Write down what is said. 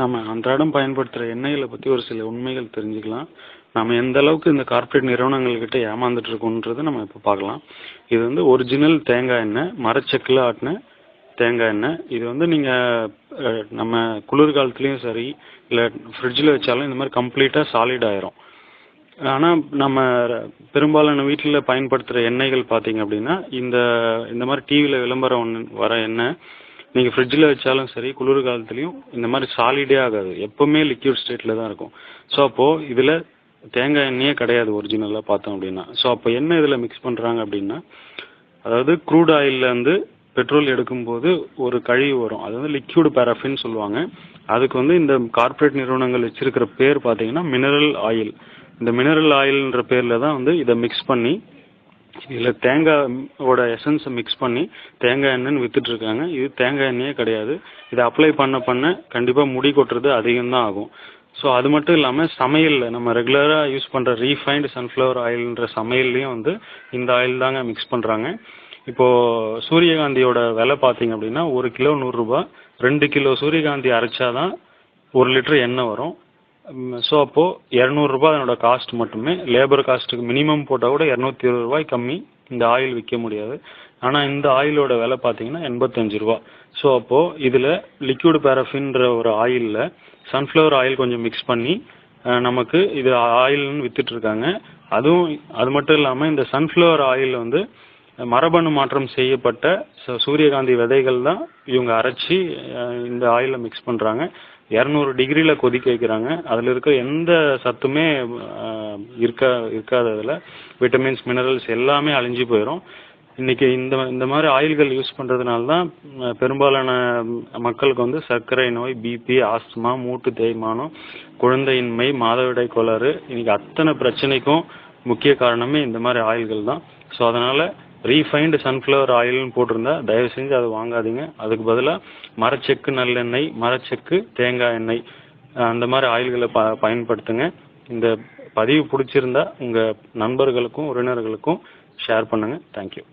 நம்ம அன்றாடம் பயன்படுத்துகிற எண்ணெய்களை பற்றி ஒரு சில உண்மைகள் தெரிஞ்சுக்கலாம். நம்ம எந்த அளவுக்கு இந்த கார்ப்பரேட் நிறுவனங்கள்கிட்ட ஏமாந்துட்டு இருக்கோன்றதை நம்ம இப்போ பார்க்கலாம். இது வந்து ஒரிஜினல் தேங்காய் எண்ணெய், மரச்செக்கில் ஆட்டின தேங்காய் எண்ணெய். இது வந்து நீங்கள் நம்ம குளிர்காலத்துலேயும் சரி, இல்லை ஃப்ரிட்ஜில் வச்சாலும் இந்த மாதிரி கம்ப்ளீட்டாக சாலிட் ஆயிரும். ஆனால் நம்ம பெரும்பாலான வீட்டில் பயன்படுத்துகிற எண்ணெய்கள் பார்த்தீங்க அப்படின்னா, இந்த மாதிரி டிவியில் விளம்பரம் வர எண்ணெய் நீங்கள் ஃப்ரிட்ஜில் வச்சாலும் சரி, குளிர்காலத்துலேயும் இந்த மாதிரி சாலிடே ஆகாது, எப்போவுமே லிக்யூட் ஸ்டேட்டில் தான் இருக்கும். ஸோ அப்போது இதில் தேங்காய் எண்ணெயே கிடையாது ஒரிஜினலாக பார்த்தோம் அப்படின்னா. ஸோ அப்போ என்ன இதில் மிக்ஸ் பண்ணுறாங்க அப்படின்னா, அதாவது க்ரூட் ஆயிலேருந்து பெட்ரோல் எடுக்கும்போது ஒரு கழிவு வரும், அது வந்து லிக்யூடு பேராஃபின் சொல்லுவாங்க. அதுக்கு வந்து இந்த கார்ப்பரேட் நிறுவனங்கள் வச்சிருக்கிற பேர் பார்த்தீங்கன்னா மினரல் ஆயில். இந்த மினரல் ஆயில்ன்ற பேரில் தான் வந்து இதை மிக்ஸ் பண்ணி இதில் தேங்காயோட எசன்ஸை மிக்ஸ் பண்ணி தேங்காய் எண்ணெய்னு விற்றுட்ருக்காங்க. இது தேங்காய் எண்ணெயே கிடையாது. இதை அப்ளை பண்ண கண்டிப்பாக முடி கொட்டுறது அதிகம்தான் ஆகும். ஸோ அது மட்டும் இல்லாமல் சமையலில் நம்ம ரெகுலராக யூஸ் பண்ணுற ரீஃபைன்டு சன்ஃப்ளவர் ஆயில்ன்ற சமையல்லையும் வந்து இந்த ஆயில் தாங்க மிக்ஸ் பண்ணுறாங்க. இப்போது சூரியகாந்தியோட விலை பார்த்தீங்க அப்படின்னா 1 கிலோ 100 ரூபா. 2 கிலோ சூரியகாந்தி அரைச்சாதான் 1 லிட்டர் எண்ணெய் வரும். ஸோ அப்போது 200 ரூபா அதனோட காஸ்ட் மட்டுமே. லேபர் காஸ்ட்டுக்கு மினிமம் போட்டால் கூட 220 ரூபாய் கம்மி இந்த ஆயில் விற்க முடியாது. ஆனால் இந்த ஆயிலோட விலை பார்த்தீங்கன்னா 85 ரூபா. ஸோ அப்போது இதில் லிக்யூடு பேராஃபின்ற ஒரு ஆயிலில் சன்ஃப்ளவர் ஆயில் கொஞ்சம் மிக்ஸ் பண்ணி நமக்கு இது ஆயில்னு விற்றுட்ருக்காங்க. அது மட்டும் இல்லாமல் இந்த சன்ஃப்ளவர் ஆயில் வந்து மரபணு மாற்றம் செய்யப்பட்ட சூரியகாந்தி விதைகள் தான் இவங்க அரைச்சி இந்த ஆயிலை மிக்ஸ் பண்ணுறாங்க. 200 டிகிரியில் கொதிக்க வைக்கிறாங்க. அதில் இருக்க எந்த சத்துமே இருக்காததில் விட்டமின்ஸ், மினரல்ஸ் எல்லாமே அழிஞ்சு போயிடும். இன்றைக்கி இந்த மாதிரி ஆயில்கள் யூஸ் பண்ணுறதுனால தான் பெரும்பாலான மக்களுக்கு வந்து சர்க்கரை நோய், பிபி, ஆஸ்துமா, மூட்டு தேய்மானம், குழந்தையின்மை, மாதவிடாய் கோளாறு, இன்றைக்கி அத்தனை பிரச்சனைக்கும் முக்கிய காரணமே இந்த மாதிரி ஆயில்கள் தான். ஸோ அதனால் ரீஃபைன்டு சன்ஃப்ளவர் ஆயில்னு போட்டிருந்தா தயவு செஞ்சு அதை வாங்காதீங்க. அதுக்கு பதிலாக மரச்செக்கு நல்லெண்ணெய், மரச்செக்கு தேங்காய் எண்ணெய், அந்த மாதிரி ஆயில்களை பயன்படுத்துங்க. இந்த பதிவு பிடிச்சிருந்தா உங்கள் நண்பர்களுக்கும் உறவினர்களுக்கும் ஷேர் பண்ணுங்கள். தேங்க்யூ.